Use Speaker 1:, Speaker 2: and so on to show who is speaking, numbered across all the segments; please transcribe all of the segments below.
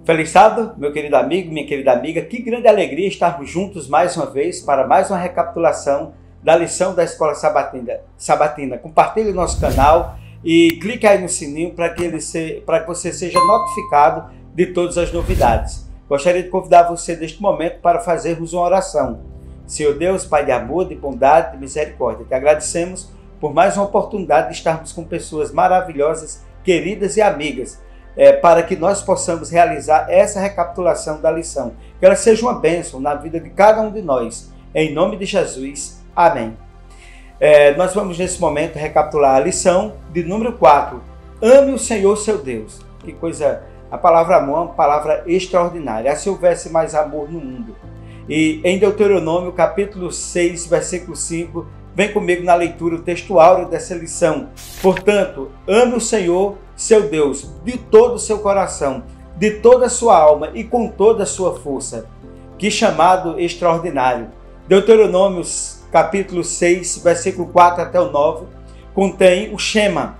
Speaker 1: Feliz sábado, meu querido amigo, minha querida amiga. Que grande alegria estarmos juntos mais uma vez para mais uma recapitulação da lição da Escola Sabatina. Compartilhe o nosso canal e clique aí no sininho para que você seja notificado de todas as novidades. Gostaria de convidar você neste momento para fazermos uma oração. Senhor Deus, Pai de amor, de bondade, de misericórdia, te agradecemos por mais uma oportunidade de estarmos com pessoas maravilhosas, queridas e amigas, para que nós possamos realizar essa recapitulação da lição. Que ela seja uma bênção na vida de cada um de nós. Em nome de Jesus. Amém. Nós vamos nesse momento recapitular a lição de número 4. Ame o Senhor seu Deus. Que coisa, a palavra amor é uma palavra extraordinária. Se houvesse mais amor no mundo. E em Deuteronômio capítulo 6, versículo 5, vem comigo na leitura textual dessa lição. Portanto, ame o Senhor seu Deus de todo o seu coração, de toda a sua alma e com toda a sua força. Que chamado extraordinário! Deuteronômio capítulo 6, versículo 4 até o 9, contém o Shema.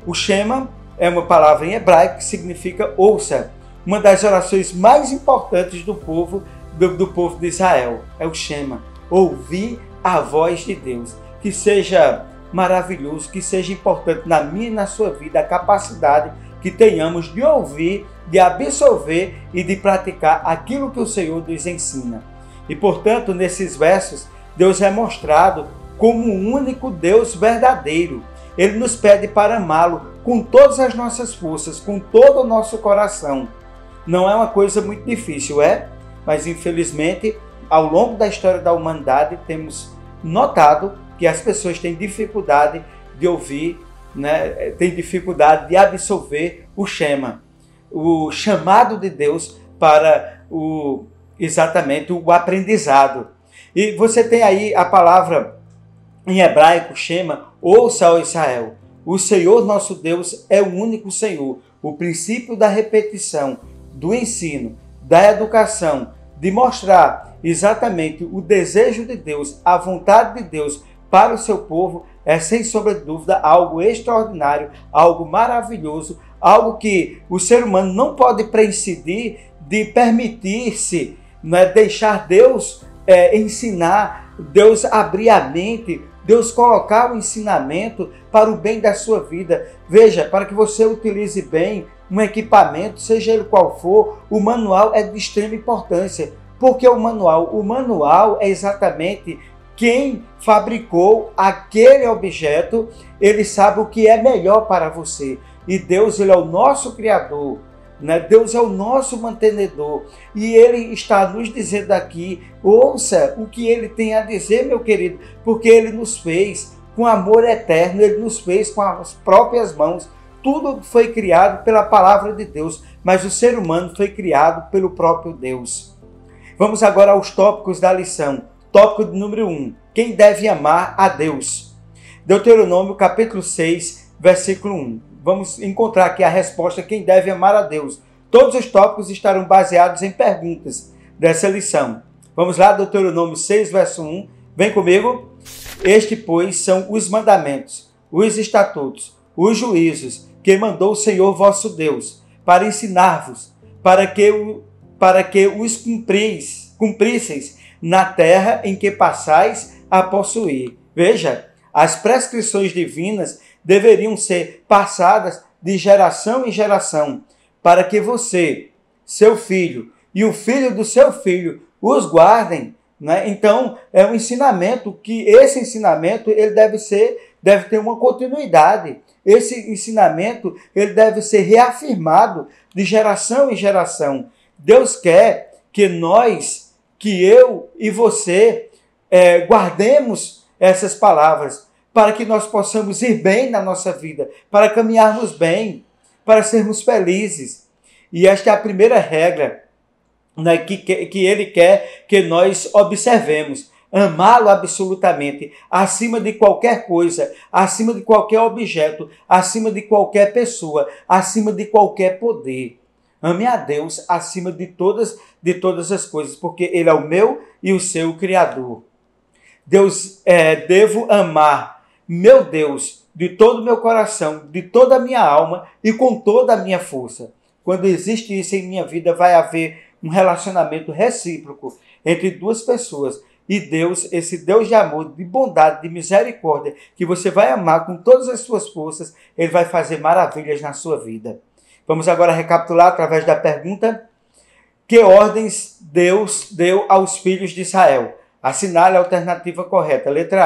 Speaker 1: O Shema é uma palavra em hebraico que significa ouça. Uma das orações mais importantes do povo de Israel é o Shema. Ouvir a voz de Deus. Que seja maravilhoso, que seja importante na minha e na sua vida a capacidade que tenhamos de ouvir, de absorver e de praticar aquilo que o Senhor nos ensina. E, portanto, nesses versos, Deus é mostrado como o único Deus verdadeiro. Ele nos pede para amá-lo com todas as nossas forças, com todo o nosso coração. Não é uma coisa muito difícil, mas infelizmente, ao longo da história da humanidade, temos notado que as pessoas têm dificuldade de ouvir, têm dificuldade de absorver o Shema, o chamado de Deus para exatamente o aprendizado. E você tem aí a palavra em hebraico, Shema, ouça, ó Israel, o Senhor nosso Deus é o único Senhor. O princípio da repetição, do ensino, da educação, de mostrar exatamente o desejo de Deus, a vontade de Deus para o seu povo é, sem sombra de dúvida, algo extraordinário, algo maravilhoso, algo que o ser humano não pode prescindir de permitir-se, deixar Deus ensinar, Deus abrir a mente, Deus colocar o ensinamento para o bem da sua vida. Veja, para que você utilize bem um equipamento, seja ele qual for, o manual é de extrema importância. Porque o manual é exatamente quem fabricou aquele objeto, ele sabe o que é melhor para você. E Deus, ele é o nosso Criador, Deus é o nosso mantenedor. E ele está nos dizendo aqui, ouça o que ele tem a dizer, meu querido, porque ele nos fez com amor eterno, ele nos fez com as próprias mãos. Tudo foi criado pela palavra de Deus, mas o ser humano foi criado pelo próprio Deus. Vamos agora aos tópicos da lição. Tópico número 1. Quem deve amar a Deus? Deuteronômio capítulo 6, versículo 1. Vamos encontrar aqui a resposta: quem deve amar a Deus. Todos os tópicos estarão baseados em perguntas dessa lição. Vamos lá, Deuteronômio 6, verso 1. Vem comigo. Este, pois, são os mandamentos, os estatutos, os juízos que mandou o Senhor vosso Deus, para ensinar-vos, para que os cumprisseis na terra em que passais a possuir. Veja, as prescrições divinas deveriam ser passadas de geração em geração, para que você, seu filho e o filho do seu filho os guardem. Então, é um ensinamento que esse ensinamento ele deve ter uma continuidade. Esse ensinamento ele deve ser reafirmado de geração em geração. Deus quer que eu e você guardemos essas palavras para que nós possamos ir bem na nossa vida, para caminharmos bem, para sermos felizes. E esta é a primeira regra que ele quer que nós observemos. Amá-lo absolutamente, acima de qualquer coisa, acima de qualquer objeto, acima de qualquer pessoa, acima de qualquer poder. Ame a Deus acima de todas as coisas, porque Ele é o meu e o seu Criador. Devo amar meu Deus de todo o meu coração, de toda a minha alma e com toda a minha força. Quando existe isso em minha vida, vai haver um relacionamento recíproco entre duas pessoas. E Deus, esse Deus de amor, de bondade, de misericórdia, que você vai amar com todas as suas forças, Ele vai fazer maravilhas na sua vida. Vamos agora recapitular através da pergunta: que ordens Deus deu aos filhos de Israel? Assinale a alternativa correta. Letra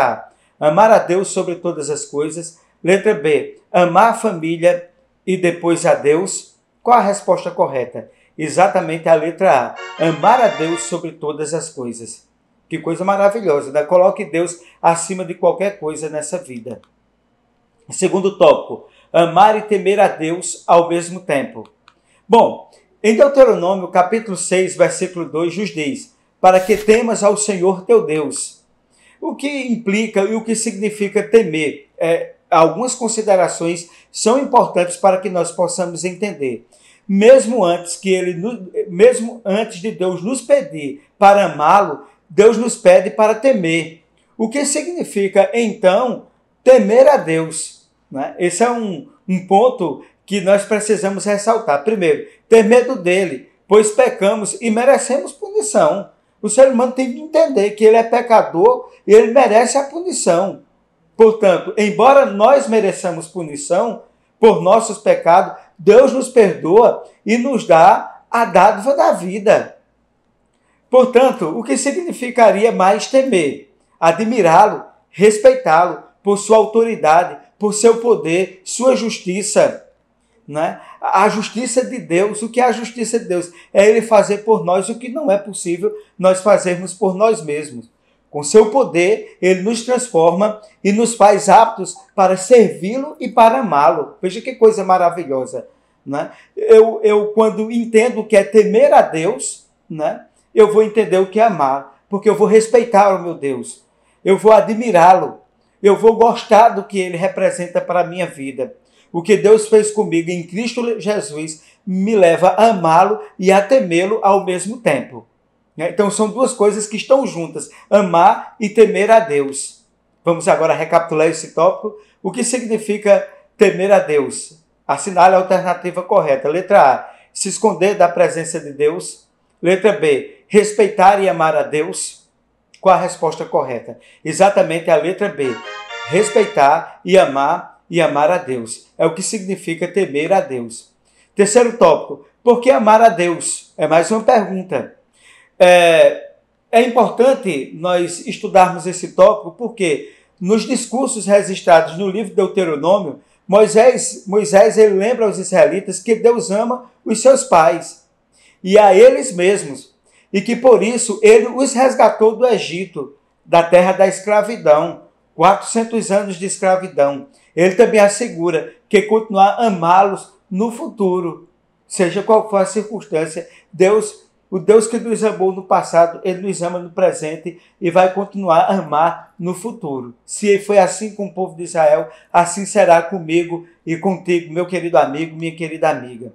Speaker 1: A: amar a Deus sobre todas as coisas. Letra B: amar a família e depois a Deus. Qual a resposta correta? Exatamente a letra A: amar a Deus sobre todas as coisas. Que coisa maravilhosa, né? Coloque Deus acima de qualquer coisa nessa vida. Segundo tópico: amar e temer a Deus ao mesmo tempo. Bom, em Deuteronômio, capítulo 6, versículo 2, nos diz: para que temas ao Senhor teu Deus. O que implica e o que significa temer? Algumas considerações são importantes para que nós possamos entender. Mesmo antes de Deus nos pedir para amá-lo, Deus nos pede para temer. O que significa, então, temer a Deus? Né? Esse é um ponto que nós precisamos ressaltar. Primeiro, ter medo dele, pois pecamos e merecemos punição. O ser humano tem que entender que ele é pecador e ele merece a punição. Portanto, embora nós mereçamos punição por nossos pecados, Deus nos perdoa e nos dá a dádiva da vida. Portanto, o que significaria mais temer? Admirá-lo, respeitá-lo por sua autoridade, por seu poder, sua justiça. Né? A justiça de Deus, o que é a justiça de Deus? É Ele fazer por nós o que não é possível nós fazermos por nós mesmos. Com seu poder, Ele nos transforma e nos faz aptos para servi-lo e para amá-lo. Veja que coisa maravilhosa. Né? Eu quando entendo o que é temer a Deus, né, eu vou entender o que é amar, porque eu vou respeitar o meu Deus, eu vou admirá-lo, eu vou gostar do que Ele representa para a minha vida. O que Deus fez comigo em Cristo Jesus me leva a amá-lo e a temê-lo ao mesmo tempo. Então são duas coisas que estão juntas, amar e temer a Deus. Vamos agora recapitular esse tópico. O que significa temer a Deus? Assinale a alternativa correta. Letra A: se esconder da presença de Deus. Letra B: respeitar e amar a Deus. Qual a resposta correta? Exatamente a letra B: respeitar e amar a Deus. É o que significa temer a Deus. Terceiro tópico: por que amar a Deus? É mais uma pergunta. É importante nós estudarmos esse tópico porque nos discursos registrados no livro de Deuteronômio, Moisés ele lembra aos israelitas que Deus ama os seus pais e a eles mesmos, e que por isso ele os resgatou do Egito, da terra da escravidão, 400 anos de escravidão. Ele também assegura que continuar a amá-los no futuro, seja qual for a circunstância. O Deus que nos amou no passado, Ele nos ama no presente e vai continuar a amar no futuro. Se foi assim com o povo de Israel, assim será comigo e contigo, meu querido amigo, minha querida amiga.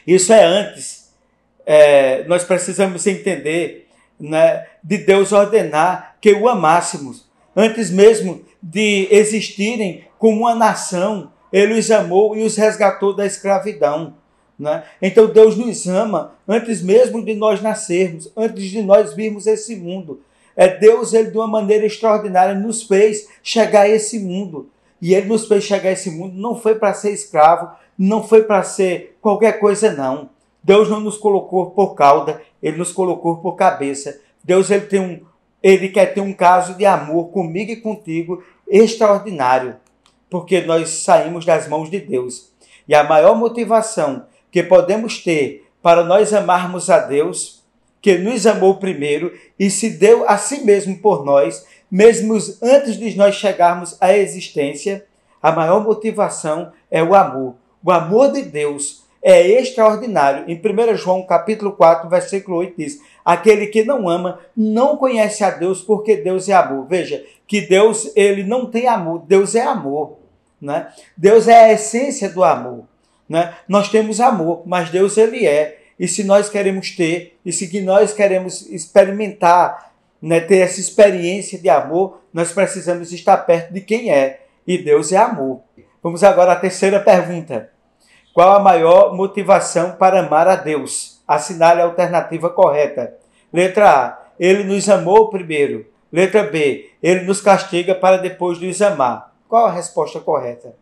Speaker 1: Isso é antes. Nós precisamos entender, né, de Deus ordenar que o amássemos. Antes mesmo de existirem como uma nação, Ele os amou e os resgatou da escravidão. Né? Então Deus nos ama antes mesmo de nós nascermos, antes de nós virmos esse mundo. Deus, Ele de uma maneira extraordinária nos fez chegar a esse mundo. E Ele nos fez chegar a esse mundo, não foi para ser escravo, não foi para ser qualquer coisa, não. Deus não nos colocou por cauda, Ele nos colocou por cabeça. Deus, Ele quer ter um caso de amor comigo e contigo extraordinário, porque nós saímos das mãos de Deus. E a maior motivação que podemos ter para nós amarmos a Deus, que nos amou primeiro e se deu a si mesmo por nós, mesmo antes de nós chegarmos à existência, a maior motivação é o amor. O amor de Deus é extraordinário. Em 1 João capítulo 4, versículo 8 diz: aquele que não ama não conhece a Deus, porque Deus é amor. Veja que Deus, Ele não tem amor, Deus é amor. Né? Deus é a essência do amor. Né? Nós temos amor, mas Deus, Ele é. E se nós queremos ter, e se nós queremos experimentar, né, ter essa experiência de amor, nós precisamos estar perto de quem é. E Deus é amor. Vamos agora à terceira pergunta. Qual a maior motivação para amar a Deus? Assinale a alternativa correta. Letra A. Ele nos amou primeiro. Letra B. Ele nos castiga para depois nos amar. Qual a resposta correta?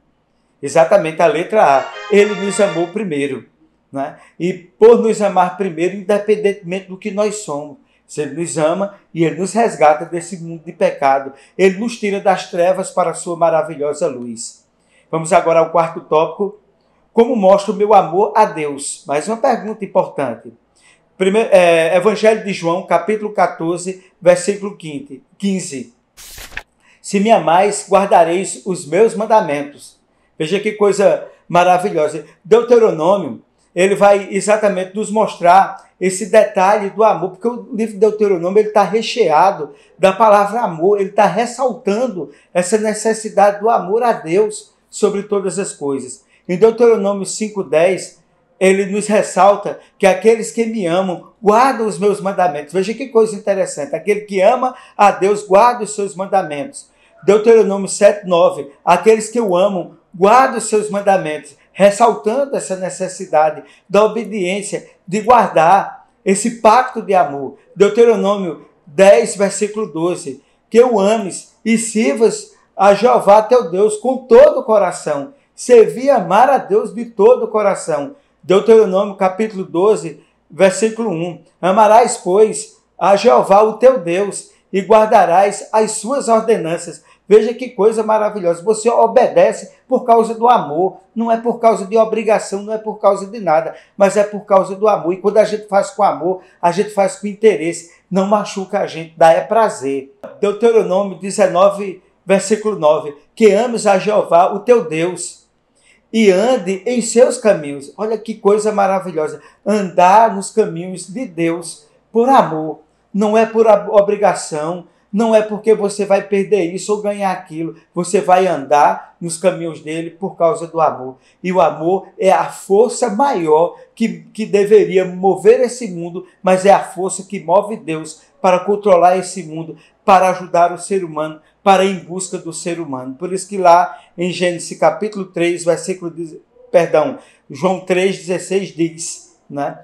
Speaker 1: Exatamente a letra A. Ele nos amou primeiro. Né? E por nos amar primeiro, independentemente do que nós somos. Ele nos ama e Ele nos resgata desse mundo de pecado. Ele nos tira das trevas para a sua maravilhosa luz. Vamos agora ao quarto tópico. Como mostro o meu amor a Deus? Mais uma pergunta importante. Evangelho de João, capítulo 14, versículo 15. Se me amais, guardareis os meus mandamentos. Veja que coisa maravilhosa. Deuteronômio, ele vai exatamente nos mostrar esse detalhe do amor, porque o livro de Deuteronômio está recheado da palavra amor, ele está ressaltando essa necessidade do amor a Deus sobre todas as coisas. Em Deuteronômio 5,10, ele nos ressalta que aqueles que me amam guardam os meus mandamentos. Veja que coisa interessante. Aquele que ama a Deus guarda os seus mandamentos. Deuteronômio 7,9, aqueles que o amam guardam os seus mandamentos, ressaltando essa necessidade da obediência, de guardar esse pacto de amor. Deuteronômio 10, versículo 12, que o ames e sirvas a Jeová teu Deus com todo o coração. Servir e amar a Deus de todo o coração. Deuteronômio capítulo 12, versículo 1. Amarás, pois, a Jeová o teu Deus e guardarás as suas ordenanças. Veja que coisa maravilhosa. Você obedece por causa do amor. Não é por causa de obrigação, não é por causa de nada, mas é por causa do amor. E quando a gente faz com amor, a gente faz com interesse. Não machuca a gente, dá prazer. Deuteronômio 19, versículo 9. Que ames a Jeová o teu Deus e ande em seus caminhos. Olha que coisa maravilhosa. Andar nos caminhos de Deus por amor. Não é por obrigação, não é porque você vai perder isso ou ganhar aquilo. Você vai andar nos caminhos dele por causa do amor. E o amor é a força maior que deveria mover esse mundo, mas é a força que move Deus para controlar esse mundo, para ajudar o ser humano, para ir em busca do ser humano. Por isso que lá em Gênesis capítulo 3, João 3,16 diz, né?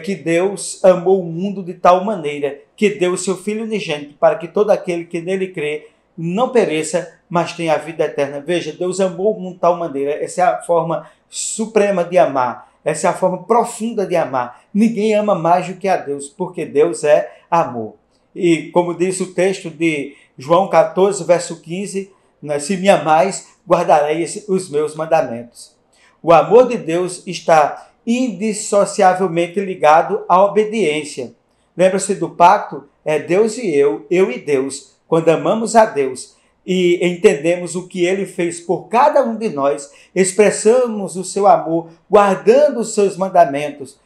Speaker 1: Que Deus amou o mundo de tal maneira que deu o seu Filho unigênito para que todo aquele que nele crê não pereça, mas tenha a vida eterna. Veja, Deus amou o mundo de tal maneira. Essa é a forma suprema de amar. Essa é a forma profunda de amar. Ninguém ama mais do que a Deus, porque Deus é amor. E como diz o texto de João 14, verso 15, né, se me amais, guardareis os meus mandamentos. O amor de Deus está indissociavelmente ligado à obediência. Lembra-se do pacto? É Deus e eu e Deus. Quando amamos a Deus e entendemos o que Ele fez por cada um de nós, expressamos o seu amor, guardando os seus mandamentos,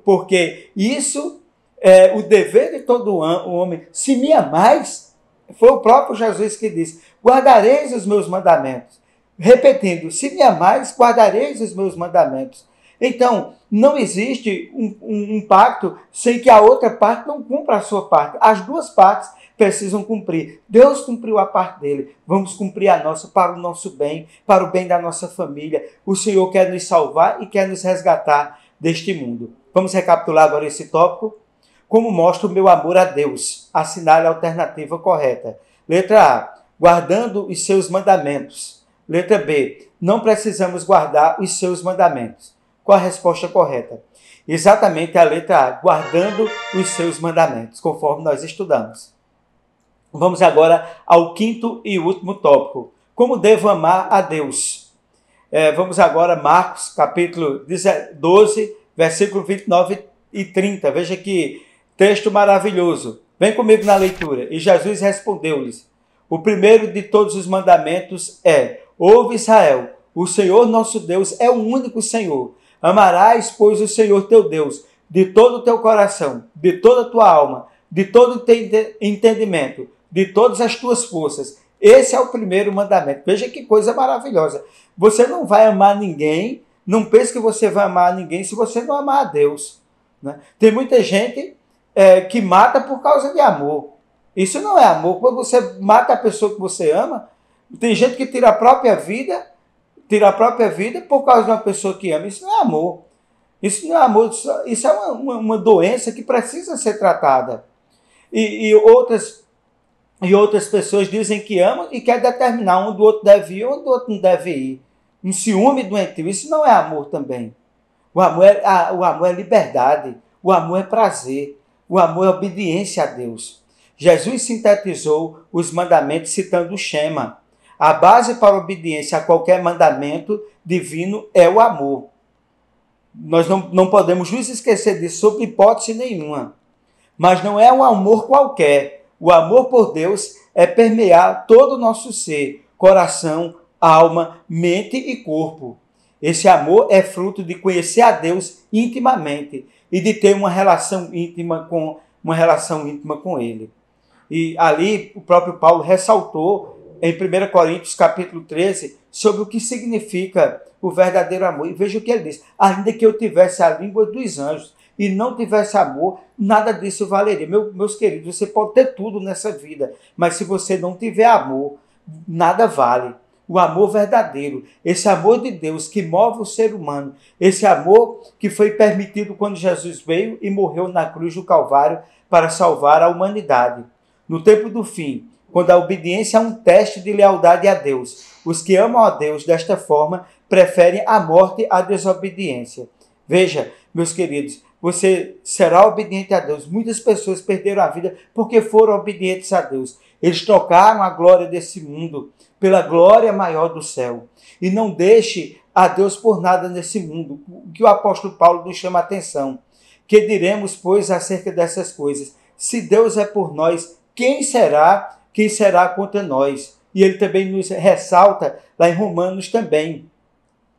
Speaker 1: porque isso é o dever de todo homem. Se me amais, foi o próprio Jesus que disse, guardareis os meus mandamentos. Repetindo, se me amais, guardareis os meus mandamentos. Então, não existe um pacto sem que a outra parte não cumpra a sua parte. As duas partes precisam cumprir. Deus cumpriu a parte dele. Vamos cumprir a nossa para o nosso bem, para o bem da nossa família. O Senhor quer nos salvar e quer nos resgatar deste mundo. Vamos recapitular agora esse tópico. Como mostro o meu amor a Deus? Assinale a alternativa correta. Letra A, guardando os seus mandamentos. Letra B, não precisamos guardar os seus mandamentos. Qual a resposta correta? Exatamente a letra A, guardando os seus mandamentos, conforme nós estudamos. Vamos agora ao quinto e último tópico. Como devo amar a Deus? Vamos agora a Marcos, capítulo 12, versículo 29 e 30. Veja que texto maravilhoso. Vem comigo na leitura. E Jesus respondeu-lhes, o primeiro de todos os mandamentos é, ouve Israel, o Senhor nosso Deus é o único Senhor. Amarás, pois, o Senhor teu Deus, de todo o teu coração, de toda a tua alma, de todo o teu entendimento, de todas as tuas forças. Esse é o primeiro mandamento. Veja que coisa maravilhosa. Você não vai amar ninguém, não pense que você vai amar ninguém se você não amar a Deus. Né? Tem muita gente que mata por causa de amor. Isso não é amor. Quando você mata a pessoa que você ama, tem gente que tira a própria vida. tira a própria vida por causa de uma pessoa que ama. Isso não é amor. Isso não é amor, isso é uma doença que precisa ser tratada. E outras pessoas dizem que amam e querem determinar onde o outro deve ir, onde o outro não deve ir. Um ciúme doentio, isso não é amor também. O amor é liberdade, o amor é prazer, o amor é obediência a Deus. Jesus sintetizou os mandamentos citando o Shema. A base para a obediência a qualquer mandamento divino é o amor. Nós não podemos nos esquecer disso sob hipótese nenhuma. Mas não é um amor qualquer. O amor por Deus é permear todo o nosso ser, coração, alma, mente e corpo. Esse amor é fruto de conhecer a Deus intimamente e de ter uma relação íntima com Ele. E ali o próprio Paulo ressaltou em 1 Coríntios capítulo 13 sobre o que significa o verdadeiro amor. E veja o que ele diz: ainda que eu tivesse a língua dos anjos e não tivesse amor, nada disso valeria. Meus queridos, você pode ter tudo nessa vida, mas se você não tiver amor, nada vale. O amor verdadeiro, esse amor de Deus que move o ser humano, esse amor que foi permitido quando Jesus veio e morreu na cruz do Calvário para salvar a humanidade. No tempo do fim, quando a obediência é um teste de lealdade a Deus, os que amam a Deus desta forma preferem a morte à desobediência. Veja, meus queridos, você será obediente a Deus. Muitas pessoas perderam a vida porque foram obedientes a Deus. Eles trocaram a glória desse mundo pela glória maior do céu. E não deixe a Deus por nada nesse mundo. O que o apóstolo Paulo nos chama a atenção. Que diremos, pois, acerca dessas coisas? Se Deus é por nós, quem será contra nós? E ele também nos ressalta, lá em Romanos também,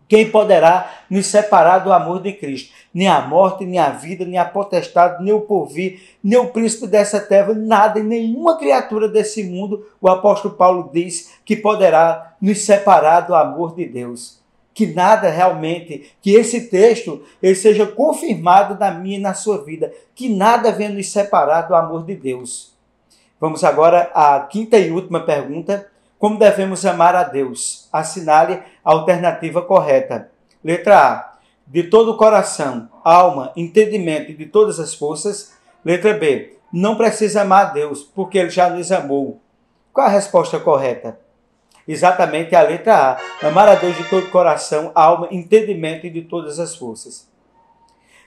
Speaker 1: quem poderá nos separar do amor de Cristo? Nem a morte, nem a vida, nem a potestade, nem o porvir, nem o príncipe dessa terra, nada, e nenhuma criatura desse mundo, o apóstolo Paulo diz, que poderá nos separar do amor de Deus. Que nada realmente, que esse texto ele seja confirmado na minha e na sua vida, que nada venha nos separar do amor de Deus. Vamos agora à quinta e última pergunta. Como devemos amar a Deus? Assinale a alternativa correta. Letra A. De todo o coração, alma, entendimento e de todas as forças. Letra B. Não precisa amar a Deus, porque Ele já nos amou. Qual a resposta correta? Exatamente a letra A. Amar a Deus de todo o coração, alma, entendimento e de todas as forças.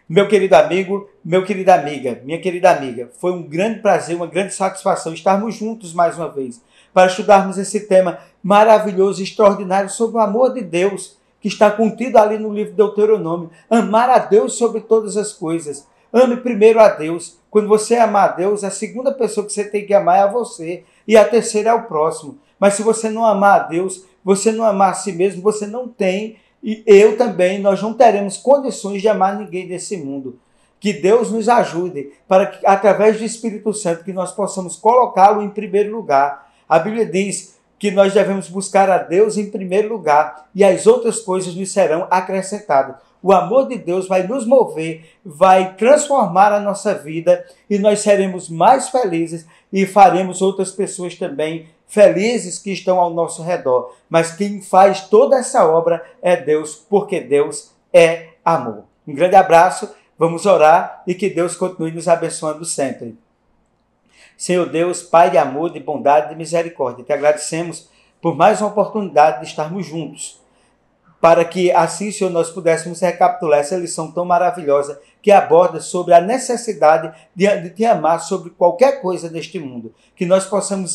Speaker 1: Meu querido amigo, minha querida amiga, foi um grande prazer, uma grande satisfação estarmos juntos mais uma vez, para estudarmos esse tema maravilhoso e extraordinário sobre o amor de Deus, que está contido ali no livro de Deuteronômio. Amar a Deus sobre todas as coisas. Ame primeiro a Deus. Quando você amar a Deus, a segunda pessoa que você tem que amar é a você, e a terceira é o próximo. Mas se você não amar a Deus, você não amar a si mesmo, você não tem, e eu também, nós não teremos condições de amar ninguém desse mundo. Que Deus nos ajude, para que, através do Espírito Santo, que nós possamos colocá-lo em primeiro lugar. A Bíblia diz que nós devemos buscar a Deus em primeiro lugar e as outras coisas nos serão acrescentadas. O amor de Deus vai nos mover, vai transformar a nossa vida e nós seremos mais felizes e faremos outras pessoas também felizes que estão ao nosso redor. Mas quem faz toda essa obra é Deus, porque Deus é amor. Um grande abraço, vamos orar e que Deus continue nos abençoando sempre. Senhor Deus, Pai de amor, de bondade e de misericórdia, te agradecemos por mais uma oportunidade de estarmos juntos, para que assim, Senhor, nós pudéssemos recapitular essa lição tão maravilhosa que aborda sobre a necessidade de te amar sobre qualquer coisa neste mundo, que nós possamos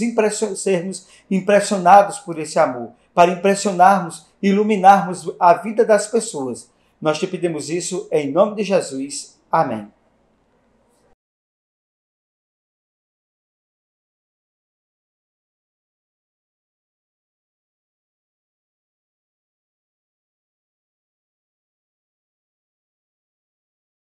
Speaker 1: sermos impressionados por esse amor, para impressionarmos, iluminarmos a vida das pessoas. Nós te pedimos isso em nome de Jesus. Amém.